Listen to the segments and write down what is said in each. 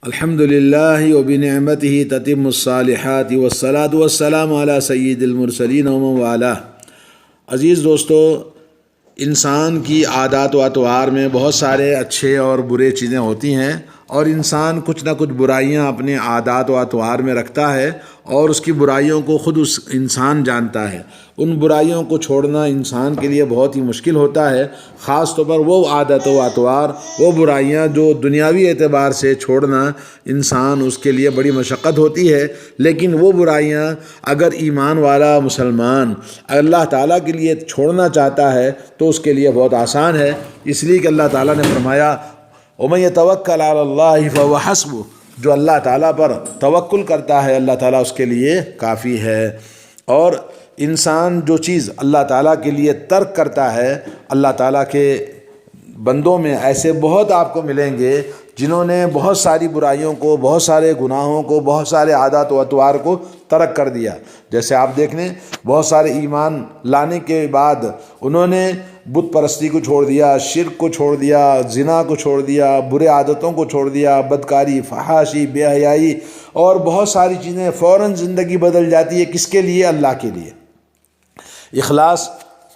الحمد للہ وبنعمتہ تتم الصالحات والصلاة والسلام علی سید المرسلین ومن والاه۔ عزیز دوستو، انسان کی عادات و اطوار میں بہت سارے اچھے اور برے چیزیں ہوتی ہیں، اور انسان کچھ نہ کچھ برائیاں اپنے عادات و اطوار میں رکھتا ہے، اور اس کی برائیوں کو خود اس انسان جانتا ہے۔ ان برائیوں کو چھوڑنا انسان کے لیے بہت ہی مشکل ہوتا ہے، خاص طور پر وہ عادات و اطوار، وہ برائیاں جو دنیاوی اعتبار سے چھوڑنا انسان اس کے لیے بڑی مشقت ہوتی ہے۔ لیکن وہ برائیاں اگر ایمان والا مسلمان اللہ تعالیٰ کے لیے چھوڑنا چاہتا ہے تو اس کے لیے بہت آسان ہے، اس لیے کہ اللہ تعالیٰ نے فرمایا وَمَن يَتَوَكَّلْ عَلَى اللَّهِ فَهُوَ حَسْبُهُ، جو اللہ تعالیٰ پر توکل کرتا ہے اللہ تعالیٰ اس کے لیے کافی ہے۔ اور انسان جو چیز اللہ تعالیٰ کے لیے ترک کرتا ہے، اللہ تعالیٰ کے بندوں میں ایسے بہت آپ کو ملیں گے جنہوں نے بہت ساری برائیوں کو، بہت سارے گناہوں کو، بہت سارے عادات و اطوار کو ترک کر دیا۔ جیسے آپ دیکھ لیں، بہت سارے ایمان لانے کے بعد انہوں نے بت پرستی کو چھوڑ دیا، شرک کو چھوڑ دیا، زنا کو چھوڑ دیا، برے عادتوں کو چھوڑ دیا، بدکاری، فحاشی، بے حیائی اور بہت ساری چیزیں، فوراً زندگی بدل جاتی ہے۔ کس کے لیے؟ اللہ کے لیے۔ اخلاص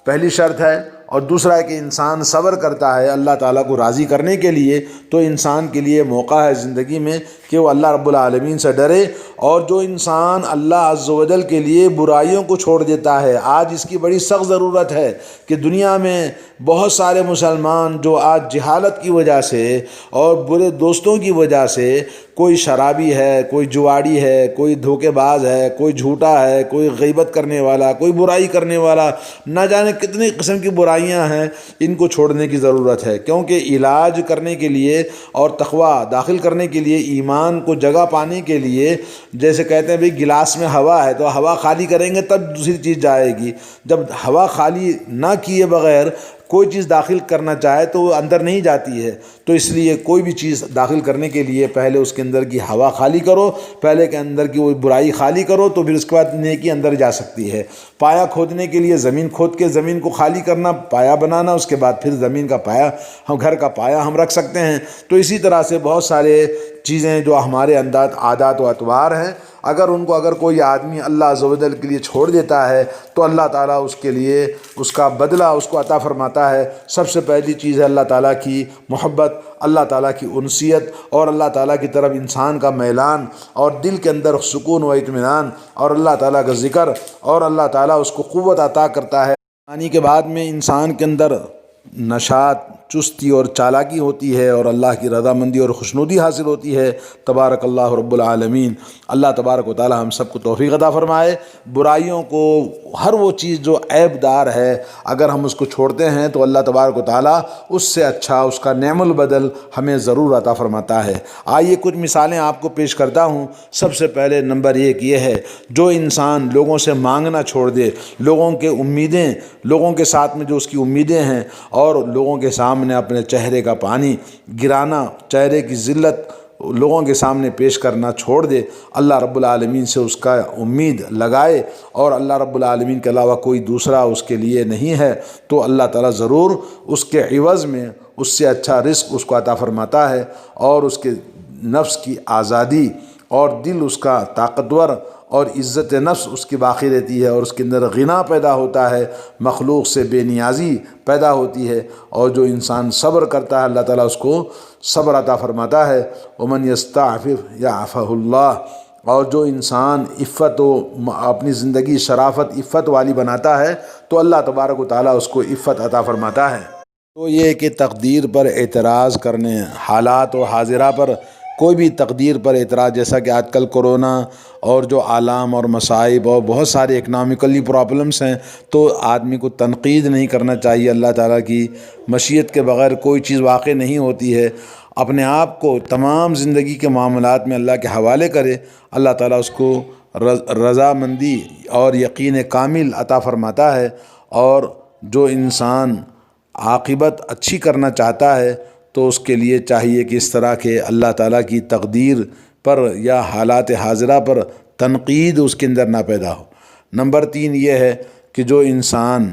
پہلی شرط ہے، اور دوسرا ہے کہ انسان صبر کرتا ہے اللہ تعالیٰ کو راضی کرنے کے لیے۔ تو انسان کے لیے موقع ہے زندگی میں کہ وہ اللہ رب العالمین سے ڈرے، اور جو انسان اللہ عز و جل کے لیے برائیوں کو چھوڑ دیتا ہے، آج اس کی بڑی سخت ضرورت ہے کہ دنیا میں بہت سارے مسلمان جو آج جہالت کی وجہ سے اور برے دوستوں کی وجہ سے، کوئی شرابی ہے، کوئی جواڑی ہے، کوئی دھوکے باز ہے، کوئی جھوٹا ہے، کوئی غیبت کرنے والا، کوئی برائی کرنے والا، نہ جانے کتنی قسم کی برائیاں ہیں، ان کو چھوڑنے کی ضرورت ہے۔ کیونکہ علاج کرنے کے لیے اور تقویٰ داخل کرنے کے لیے، ایمان کو جگہ پانے کے لیے، جیسے کہتے ہیں بھئی گلاس میں ہوا ہے تو ہوا خالی کریں گے تب دوسری چیز جائے گی۔ جب ہوا خالی نہ کیے بغیر کوئی چیز داخل کرنا چاہے تو وہ اندر نہیں جاتی ہے۔ تو اس لیے کوئی بھی چیز داخل کرنے کے لیے پہلے اس کے اندر کی ہوا خالی کرو، پہلے کے اندر کی وہ برائی خالی کرو، تو پھر اس کے بعد نیکی اندر جا سکتی ہے۔ پایا کھودنے کے لیے زمین کھود کے زمین کو خالی کرنا، پایا بنانا، اس کے بعد پھر زمین کا پایا، ہم گھر کا پایا ہم رکھ سکتے ہیں۔ تو اسی طرح سے بہت سارے چیزیں جو ہمارے اندر عادات و اطوار ہیں، اگر کوئی آدمی اللہ عز و جل کے لیے چھوڑ دیتا ہے تو اللہ تعالیٰ اس کے لیے اس کا بدلہ اس کو عطا فرماتا ہے۔ سب سے پہلی چیز ہے اللہ تعالیٰ کی محبت، اللہ تعالیٰ کی انسیت، اور اللہ تعالیٰ کی طرف انسان کا میلان، اور دل کے اندر سکون و اطمینان، اور اللہ تعالیٰ کا ذکر، اور اللہ تعالیٰ اس کو قوت عطا کرتا ہے۔ پانی کے بعد میں انسان کے اندر نشاط، چستی اور چالاکی ہوتی ہے، اور اللہ کی رضامندی اور خوشنودی حاصل ہوتی ہے۔ تبارک اللہ رب العالمین۔ اللہ تبارک و تعالی ہم سب کو توفیق عطا فرمائے۔ برائیوں کو، ہر وہ چیز جو عیب دار ہے، اگر ہم اس کو چھوڑتے ہیں تو اللہ تبارک و تعالی اس سے اچھا، اس کا نعم البدل ہمیں ضرور عطا فرماتا ہے۔ آئیے کچھ مثالیں آپ کو پیش کرتا ہوں۔ سب سے پہلے نمبر 1 یہ ہے، جو انسان لوگوں سے مانگنا چھوڑ دے، لوگوں کے ساتھ میں جو اس کی امیدیں ہیں، اور لوگوں کے سامنے اپنے چہرے کا پانی گرانا، چہرے کی ذلت لوگوں کے سامنے پیش کرنا چھوڑ دے، اللہ رب العالمین سے اس کا امید لگائے، اور اللہ رب العالمین کے علاوہ کوئی دوسرا اس کے لیے نہیں ہے، تو اللہ تعالیٰ ضرور اس کے عوض میں اس سے اچھا رزق اس کو عطا فرماتا ہے، اور اس کے نفس کی آزادی اور دل اس کا طاقتور اور عزت نفس اس کی باقی رہتی ہے، اور اس کے اندر غنا پیدا ہوتا ہے، مخلوق سے بے نیازی پیدا ہوتی ہے، اور جو انسان صبر کرتا ہے اللہ تعالیٰ اس کو صبر عطا فرماتا ہے۔ ومن یستعفف یعفہ اللہ، اور جو انسان عفت و اپنی زندگی شرافت عفت والی بناتا ہے تو اللہ تبارک و تعالیٰ اس کو عفت عطا فرماتا ہے۔ تو یہ کہ تقدیر پر اعتراض کرنے، حالات و حاضرہ پر کوئی بھی تقدیر پر اعتراض، جیسا کہ آج کل کرونا اور جو عالم اور مصائب اور بہت سارے اکنامکلی پرابلمس ہیں، تو آدمی کو تنقید نہیں کرنا چاہیے۔ اللہ تعالیٰ کی مشیت کے بغیر کوئی چیز واقع نہیں ہوتی ہے۔ اپنے آپ کو تمام زندگی کے معاملات میں اللہ کے حوالے کرے، اللہ تعالیٰ اس کو رضامندی اور یقین کامل عطا فرماتا ہے۔ اور جو انسان عاقبت اچھی کرنا چاہتا ہے تو اس کے لیے چاہیے کہ اس طرح کے اللہ تعالیٰ کی تقدیر پر یا حالات حاضرہ پر تنقید اس کے اندر نہ پیدا ہو۔ نمبر 3 یہ ہے کہ جو انسان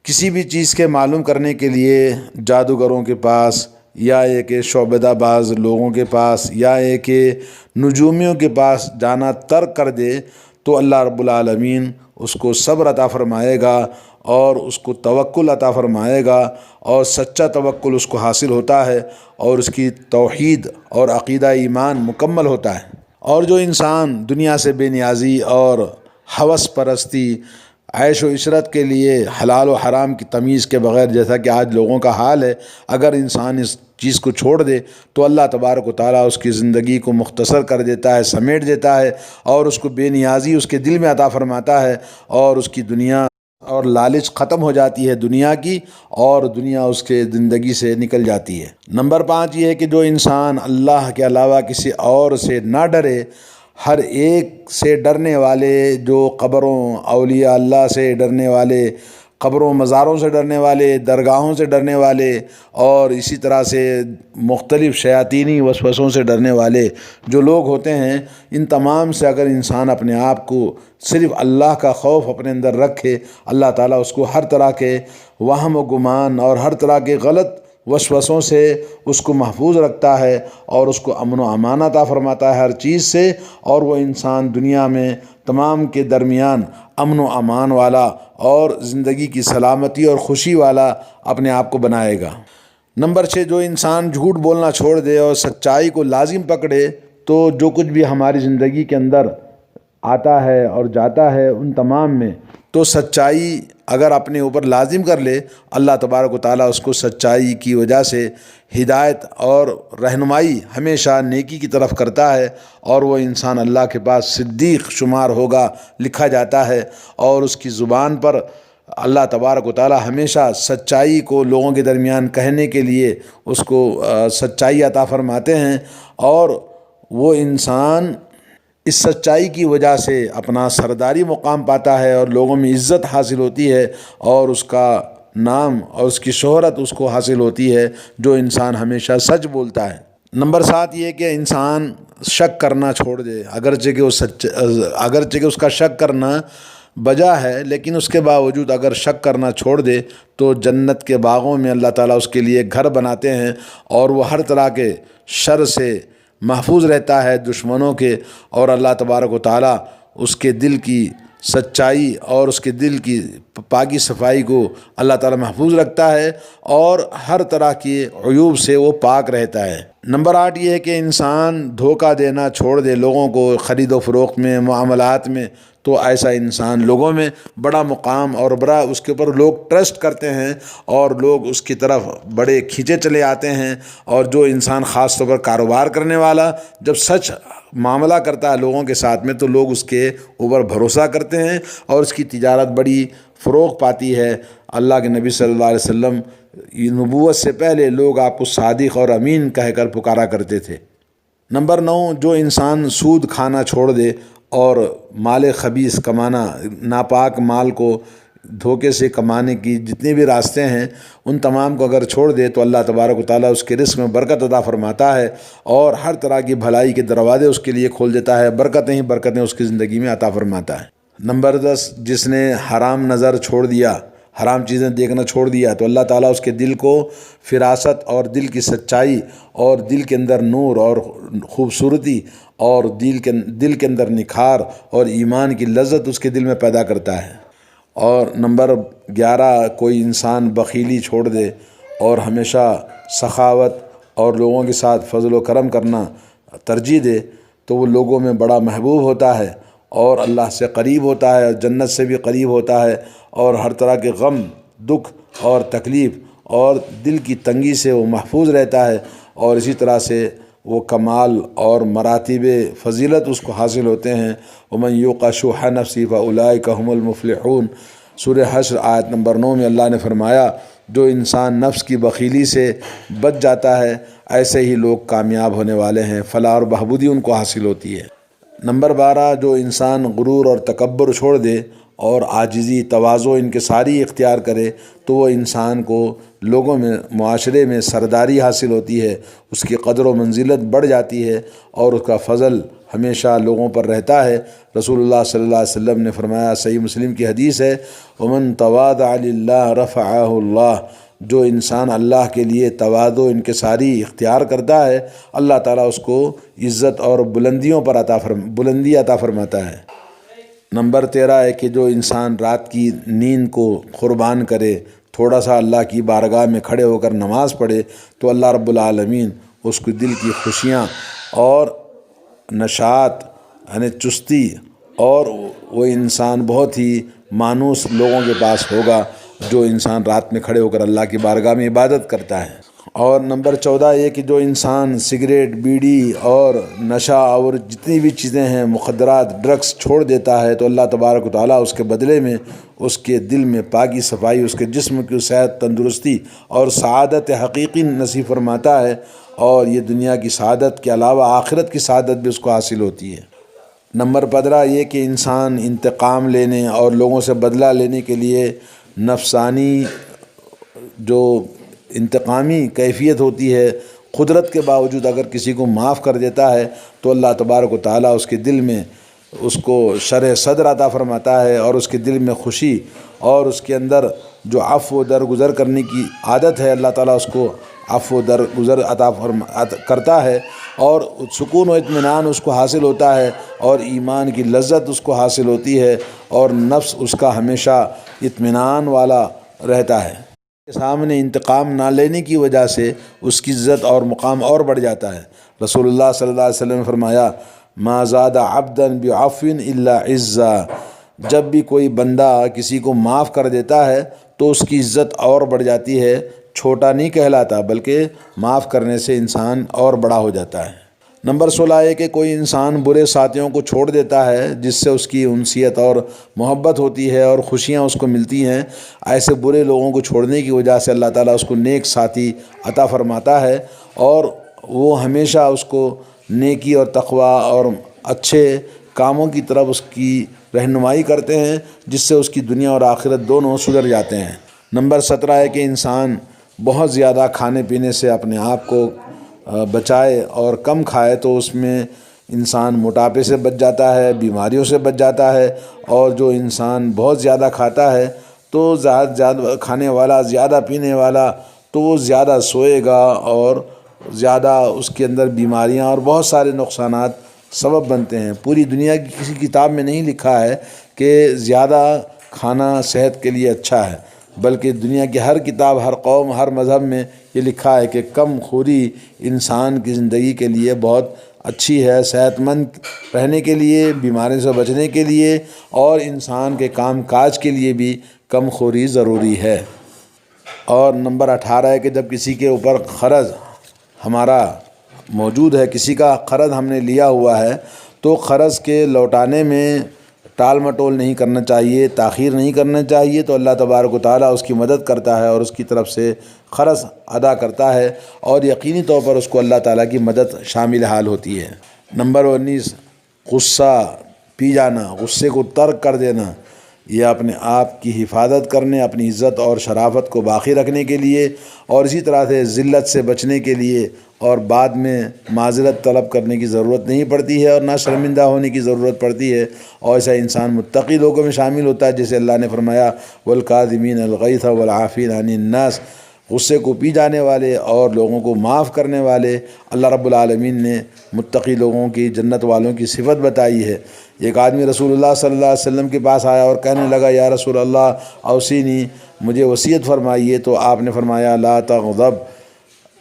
کسی بھی چیز کے معلوم کرنے کے لیے جادوگروں کے پاس یا یہ کہ شعبدہ باز لوگوں کے پاس، یا یہ کہ نجومیوں کے پاس جانا ترک کر دے، تو اللہ رب العالمین اس کو صبر عطا فرمائے گا اور اس کو توکل عطا فرمائے گا، اور سچا توکل اس کو حاصل ہوتا ہے اور اس کی توحید اور عقیدہ ایمان مکمل ہوتا ہے۔ اور جو انسان دنیا سے بے نیازی اور ہوس پرستی، عیش و عشرت کے لیے حلال و حرام کی تمیز کے بغیر، جیسا کہ آج لوگوں کا حال ہے، اگر انسان اس چیز کو چھوڑ دے تو اللہ تبارک و تعالیٰ اس کی زندگی کو مختصر کر دیتا ہے، سمیٹ دیتا ہے، اور اس کو بے نیازی اس کے دل میں عطا فرماتا ہے، اور اس کی دنیا اور لالچ ختم ہو جاتی ہے دنیا کی، اور دنیا اس کے زندگی سے نکل جاتی ہے۔ نمبر 5 یہ ہے کہ جو انسان اللہ کے علاوہ کسی اور سے نہ ڈرے، ہر ایک سے ڈرنے والے، جو قبروں، اولیاء اللہ سے ڈرنے والے، قبروں مزاروں سے ڈرنے والے، درگاہوں سے ڈرنے والے، اور اسی طرح سے مختلف شیاطینی وسوسوں سے ڈرنے والے جو لوگ ہوتے ہیں، ان تمام سے اگر انسان اپنے آپ کو صرف اللہ کا خوف اپنے اندر رکھے، اللہ تعالیٰ اس کو ہر طرح کے وہم و گمان اور ہر طرح کے غلط وسوسوں سے اس کو محفوظ رکھتا ہے، اور اس کو امن و امان عطا فرماتا ہے ہر چیز سے، اور وہ انسان دنیا میں تمام کے درمیان امن و امان والا اور زندگی کی سلامتی اور خوشی والا اپنے آپ کو بنائے گا۔ نمبر 6 جو انسان جھوٹ بولنا چھوڑ دے اور سچائی کو لازم پکڑے، تو جو کچھ بھی ہماری زندگی کے اندر آتا ہے اور جاتا ہے ان تمام میں تو سچائی اگر اپنے اوپر لازم کر لے، اللہ تبارک و تعالیٰ اس کو سچائی کی وجہ سے ہدایت اور رہنمائی ہمیشہ نیکی کی طرف کرتا ہے، اور وہ انسان اللہ کے پاس صدیق شمار ہوگا، لکھا جاتا ہے، اور اس کی زبان پر اللہ تبارک و تعالیٰ ہمیشہ سچائی کو لوگوں کے درمیان کہنے کے لیے اس کو سچائی عطا فرماتے ہیں، اور وہ انسان اس سچائی کی وجہ سے اپنا سرداری مقام پاتا ہے اور لوگوں میں عزت حاصل ہوتی ہے، اور اس کا نام اور اس کی شہرت اس کو حاصل ہوتی ہے جو انسان ہمیشہ سچ بولتا ہے۔ نمبر 7 یہ کہ انسان شک کرنا چھوڑ دے، اگرچہ کہ اس کا شک کرنا بجا ہے، لیکن اس کے باوجود اگر شک کرنا چھوڑ دے تو جنت کے باغوں میں اللہ تعالیٰ اس کے لیے گھر بناتے ہیں، اور وہ ہر طرح کے شر سے محفوظ رہتا ہے، دشمنوں کے، اور اللہ تبارک و تعالیٰ اس کے دل کی سچائی اور اس کے دل کی پاکی صفائی کو اللہ تعالیٰ محفوظ رکھتا ہے، اور ہر طرح کی عیوب سے وہ پاک رہتا ہے۔ نمبر 8 یہ ہے کہ انسان دھوکہ دینا چھوڑ دے لوگوں کو خرید و فروخت میں، معاملات میں، تو ایسا انسان لوگوں میں بڑا مقام اور بڑا اس کے اوپر لوگ ٹرسٹ کرتے ہیں، اور لوگ اس کی طرف بڑے کھینچے چلے آتے ہیں، اور جو انسان خاص طور پر کاروبار کرنے والا جب سچ معاملہ کرتا ہے لوگوں کے ساتھ میں تو لوگ اس کے اوپر بھروسہ کرتے ہیں، اور اس کی تجارت بڑی فروغ پاتی ہے۔ اللہ کے نبی صلی اللہ علیہ وسلم نبوت سے پہلے لوگ آپ کو صادق اور امین کہہ کر پکارا کرتے تھے۔ نمبر 9 جو انسان سود کھانا چھوڑ دے اور مال خبیث کمانا، ناپاک مال کو دھوکے سے کمانے کی جتنے بھی راستے ہیں ان تمام کو اگر چھوڑ دے تو اللہ تبارک و تعالیٰ اس کے رزق میں برکت عطا فرماتا ہے، اور ہر طرح کی بھلائی کے دروازے اس کے لیے کھول دیتا ہے، برکتیں اس کی زندگی میں عطا فرماتا ہے۔ نمبر 10 جس نے حرام نظر چھوڑ دیا، حرام چیزیں دیکھنا چھوڑ دیا، تو اللہ تعالیٰ اس کے دل کو فراست اور دل کی سچائی اور دل کے اندر نور اور خوبصورتی اور دل کے اندر نکھار اور ایمان کی لذت اس کے دل میں پیدا کرتا ہے۔ اور نمبر 11 کوئی انسان بخیلی چھوڑ دے اور ہمیشہ سخاوت اور لوگوں کے ساتھ فضل و کرم کرنا ترجیح دے، تو وہ لوگوں میں بڑا محبوب ہوتا ہے، اور اللہ سے قریب ہوتا ہے، جنت سے بھی قریب ہوتا ہے، اور ہر طرح کے غم، دکھ اور تکلیف اور دل کی تنگی سے وہ محفوظ رہتا ہے، اور اسی طرح سے وہ کمال اور مراتب فضیلت اس کو حاصل ہوتے ہیں۔ وَمَن یُوقَ شُحَّ نَفْسِهِ فَأُولَٰئِکَ هُمُ الْمُفْلِحُونَ۔ سورہ حشر آیت نمبر 9 میں اللہ نے فرمایا جو انسان نفس کی بخیلی سے بچ جاتا ہے ایسے ہی لوگ کامیاب ہونے والے ہیں، فلاح اور بہبودی ان کو حاصل ہوتی ہے۔ نمبر 12 جو انسان غرور اور تکبر چھوڑ دے اور عاجزی، تواضع انکساری اختیار کرے تو وہ انسان کو لوگوں میں، معاشرے میں سرداری حاصل ہوتی ہے، اس کی قدر و منزلت بڑھ جاتی ہے، اور اس کا فضل ہمیشہ لوگوں پر رہتا ہے۔ رسول اللہ صلی اللہ علیہ وسلم نے فرمایا، صحیح مسلم کی حدیث ہے، وَمَن تَوَاضَعَ لِلَّهِ رَفَعَهُ اللَّهُ، جو انسان اللہ کے لیے تواضع و انکساری اختیار کرتا ہے اللہ تعالیٰ اس کو عزت اور بلندی عطا فرماتا ہے۔ نمبر 13 ہے کہ جو انسان رات کی نیند کو قربان کرے، تھوڑا سا اللہ کی بارگاہ میں کھڑے ہو کر نماز پڑھے تو اللہ رب العالمین اس کو دل کی خوشیاں اور نشاط یعنی چستی، اور وہ انسان بہت ہی مانوس لوگوں کے پاس ہوگا جو انسان رات میں کھڑے ہو کر اللہ کی بارگاہ میں عبادت کرتا ہے۔ اور نمبر 14 یہ کہ جو انسان سگریٹ، بیڑی اور نشہ اور جتنی بھی چیزیں ہیں، مخدرات، ڈرگس چھوڑ دیتا ہے تو اللہ تبارک و تعالیٰ اس کے بدلے میں اس کے دل میں پاکی صفائی، اس کے جسم کی صحت، تندرستی اور سعادت حقیقی نصیب فرماتا ہے، اور یہ دنیا کی سعادت کے علاوہ آخرت کی سعادت بھی اس کو حاصل ہوتی ہے۔ نمبر 15 یہ کہ انسان انتقام لینے اور لوگوں سے بدلہ لینے کے لیے نفسانی جو انتقامی کیفیت ہوتی ہے، قدرت کے باوجود اگر کسی کو معاف کر دیتا ہے تو اللہ تبارک و تعالیٰ اس کے دل میں اس کو شرح صدر عطا فرماتا ہے، اور اس کے دل میں خوشی اور اس کے اندر جو عفو و درگزر کرنے کی عادت ہے اللہ تعالیٰ اس کو عفو و درگزر عطا کرتا ہے، اور سکون و اطمینان اس کو حاصل ہوتا ہے، اور ایمان کی لذت اس کو حاصل ہوتی ہے، اور نفس اس کا ہمیشہ اطمینان والا رہتا ہے۔ کے سامنے انتقام نہ لینے کی وجہ سے اس کی عزت اور مقام اور بڑھ جاتا ہے۔ رسول اللہ صلی اللہ علیہ وسلم نے فرمایا ما زاد عبدا بعفو الا عزا، جب بھی کوئی بندہ کسی کو معاف کر دیتا ہے تو اس کی عزت اور بڑھ جاتی ہے، چھوٹا نہیں کہلاتا بلکہ معاف کرنے سے انسان اور بڑا ہو جاتا ہے۔ نمبر 16 ہے کہ کوئی انسان برے ساتھیوں کو چھوڑ دیتا ہے جس سے اس کی انسیت اور محبت ہوتی ہے اور خوشیاں اس کو ملتی ہیں، ایسے برے لوگوں کو چھوڑنے کی وجہ سے اللہ تعالیٰ اس کو نیک ساتھی عطا فرماتا ہے، اور وہ ہمیشہ اس کو نیکی اور تقوی اور اچھے کاموں کی طرف اس کی رہنمائی کرتے ہیں، جس سے اس کی دنیا اور آخرت دونوں سدھر جاتے ہیں۔ نمبر 17 ہے کہ انسان بہت زیادہ کھانے پینے سے اپنے آپ کو بچائے اور کم کھائے تو اس میں انسان موٹاپے سے بچ جاتا ہے، بیماریوں سے بچ جاتا ہے، اور جو انسان بہت زیادہ کھاتا ہے تو زیادہ کھانے والا، زیادہ پینے والا تو وہ زیادہ سوئے گا، اور زیادہ اس کے اندر بیماریاں اور بہت سارے نقصانات سبب بنتے ہیں۔ پوری دنیا کی کسی کتاب میں نہیں لکھا ہے کہ زیادہ کھانا صحت کے لیے اچھا ہے، بلکہ دنیا کی ہر کتاب، ہر قوم، ہر مذہب میں یہ لکھا ہے کہ کم خوری انسان کی زندگی کے لیے بہت اچھی ہے، صحت مند رہنے کے لیے، بیماریوں سے بچنے کے لیے، اور انسان کے کام کاج کے لیے بھی کم خوری ضروری ہے۔ اور نمبر 18 ہے کہ جب کسی کے اوپر قرض ہمارا موجود ہے، کسی کا قرض ہم نے لیا ہوا ہے، تو قرض کے لوٹانے میں ٹال مٹول نہیں کرنا چاہیے، تاخیر نہیں کرنا چاہیے، تو اللہ تبارک و تعالیٰ اس کی مدد کرتا ہے اور اس کی طرف سے قرض ادا کرتا ہے، اور یقینی طور پر اس کو اللہ تعالیٰ کی مدد شامل حال ہوتی ہے۔ نمبر 19 غصہ پی جانا، غصے کو ترک کر دینا، یہ اپنے آپ کی حفاظت کرنے، اپنی عزت اور شرافت کو باقی رکھنے کے لیے، اور اسی طرح سے ذلت سے بچنے کے لیے، اور بعد میں معذرت طلب کرنے کی ضرورت نہیں پڑتی ہے اور نہ شرمندہ ہونے کی ضرورت پڑتی ہے، اور ایسا انسان متقی لوگوں میں شامل ہوتا ہے، جیسے اللہ نے فرمایا والکاظمین الغیظ والعافین عن الناس، غصے کو پی جانے والے اور لوگوں کو معاف کرنے والے۔ اللہ رب العالمین نے متقی لوگوں کی، جنت والوں کی صفت بتائی ہے۔ ایک آدمی رسول اللہ صلی اللہ علیہ وسلم کے پاس آیا اور کہنے لگا یا رسول اللہ اوصینی، مجھے وصیت فرمائیے، تو آپ نے فرمایا لا تغضب،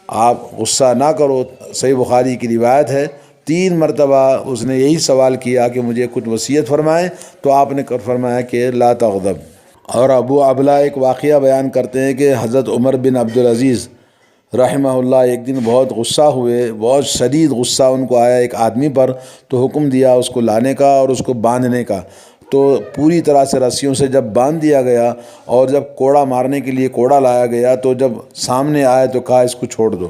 آپ غصہ نہ کرو۔ صحیح بخاری کی روایت ہے 3 مرتبہ اس نے یہی سوال کیا کہ مجھے کچھ وصیت فرمائیں، تو آپ نے فرمایا کہ لا تغضب۔ اور ابو عبلا ایک واقعہ بیان کرتے ہیں کہ حضرت عمر بن عبدالعزیز رحمہ اللہ ایک دن بہت غصہ ہوئے، بہت شدید غصہ ان کو آیا ایک آدمی پر، تو حکم دیا اس کو لانے کا اور اس کو باندھنے کا۔ تو پوری طرح سے رسیوں سے جب باندھ دیا گیا اور جب کوڑا مارنے کے لیے کوڑا لایا گیا، تو جب سامنے آئے تو کہا اس کو چھوڑ دو،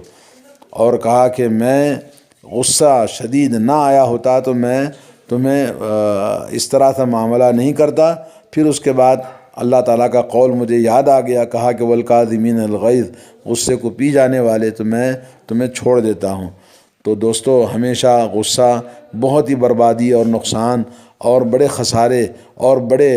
اور کہا کہ میں غصہ شدید نہ آیا ہوتا تو میں تمہیں اس طرح سے معاملہ نہیں کرتا۔ پھر اس کے بعد اللہ تعالیٰ کا قول مجھے یاد آ گیا، کہا کہ والکاظمین الغیظ، غصے کو پی جانے والے تو میں تمہیں چھوڑ دیتا ہوں۔ تو دوستو ہمیشہ غصہ بہت ہی بربادی اور نقصان اور بڑے خسارے اور بڑے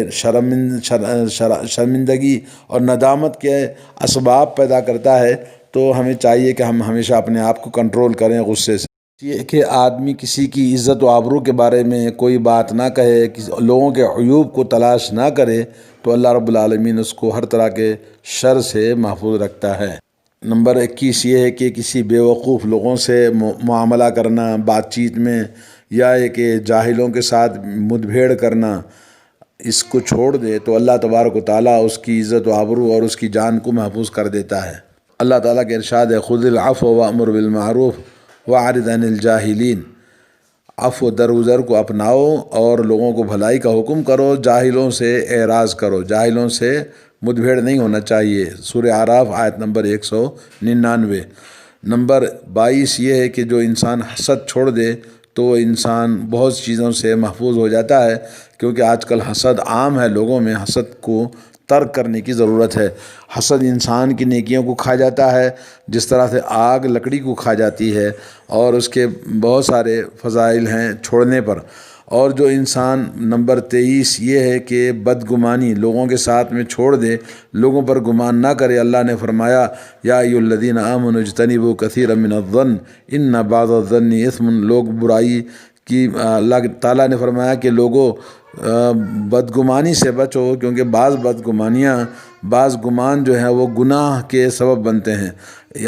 شرمندگی اور ندامت کے اسباب پیدا کرتا ہے۔ تو ہمیں چاہیے کہ ہم ہمیشہ اپنے آپ کو کنٹرول کریں غصے سے۔ یہ کہ آدمی کسی کی عزت و آبرو کے بارے میں کوئی بات نہ کہے، لوگوں کے عیوب کو تلاش نہ کرے، تو اللہ رب العالمین اس کو ہر طرح کے شر سے محفوظ رکھتا ہے۔ نمبر 21 یہ ہے کہ کسی بیوقوف لوگوں سے معاملہ کرنا بات چیت میں، یا یہ کہ جاہلوں کے ساتھ مدبھیڑ کرنا، اس کو چھوڑ دے تو اللہ تبارک و تعالیٰ اس کی عزت و آبرو اور اس کی جان کو محفوظ کر دیتا ہے۔ اللہ تعالیٰ کے ارشاد ہے خذ العفو وامر بالمعروف واعرض عن الجاہلین، عفو درگزر کو اپناؤ اور لوگوں کو بھلائی کا حکم کرو، جاہلوں سے اعراض کرو، جاہلوں سے مدبھیڑ نہیں ہونا چاہیے۔ سورہ اعراف آیت نمبر 199۔ نمبر 22 یہ ہے کہ جو انسان حسد چھوڑ دے تو انسان بہت چیزوں سے محفوظ ہو جاتا ہے، کیونکہ آج کل حسد عام ہے لوگوں میں۔ حسد کو ترک کرنے کی ضرورت ہے۔ حسد انسان کی نیکیوں کو کھا جاتا ہے، جس طرح سے آگ لکڑی کو کھا جاتی ہے، اور اس کے بہت سارے فضائل ہیں چھوڑنے پر۔ اور جو انسان نمبر 23 یہ ہے کہ بدگمانی لوگوں کے ساتھ میں چھوڑ دے، لوگوں پر گمان نہ کرے۔ اللہ نے فرمایا یا ایھا الذین آمنوا اجتنبوا کثیرا من الظن ان بعض الظن اثم، لوگ برائی کی اللہ تعالیٰ نے فرمایا کہ لوگوں بدگمانی سے بچو، کیونکہ بعض گمان جو ہیں وہ گناہ کے سبب بنتے ہیں۔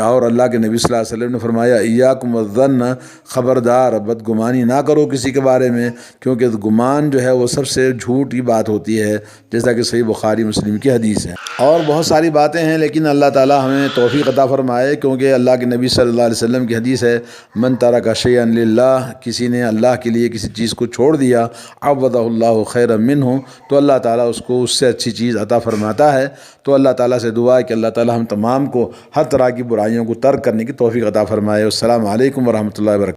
اور اللہ کے نبی صلی اللہ علیہ وسلم نے فرمایا ایاکم الظن، خبردار بدگمانی نہ کرو کسی کے بارے میں، کیونکہ گمان جو ہے وہ سب سے جھوٹی بات ہوتی ہے، جیسا کہ صحیح بخاری مسلم کی حدیث ہے۔ اور بہت ساری باتیں ہیں، لیکن اللہ تعالیٰ ہمیں توفیق عطا فرمائے، کیونکہ اللہ کے نبی صلی اللہ علیہ وسلم کی حدیث ہے من ترک شیئا للہ، کسی نے اللہ کے لیے کسی چیز کو چھوڑ دیا، عوضہ اللہ خیرا منہ، تو اللہ تعالیٰ اس کو اس سے اچھی چیز عطا فرماتا ہے۔ تو اللہ تعالیٰ سے دعا ہے کہ اللہ تعالیٰ ہم تمام کو ہر طرح کی برائیوں کو ترک کرنے کی توفیق عطا فرمائے۔ السلام علیکم ورحمۃ اللہ وبرکاتہ۔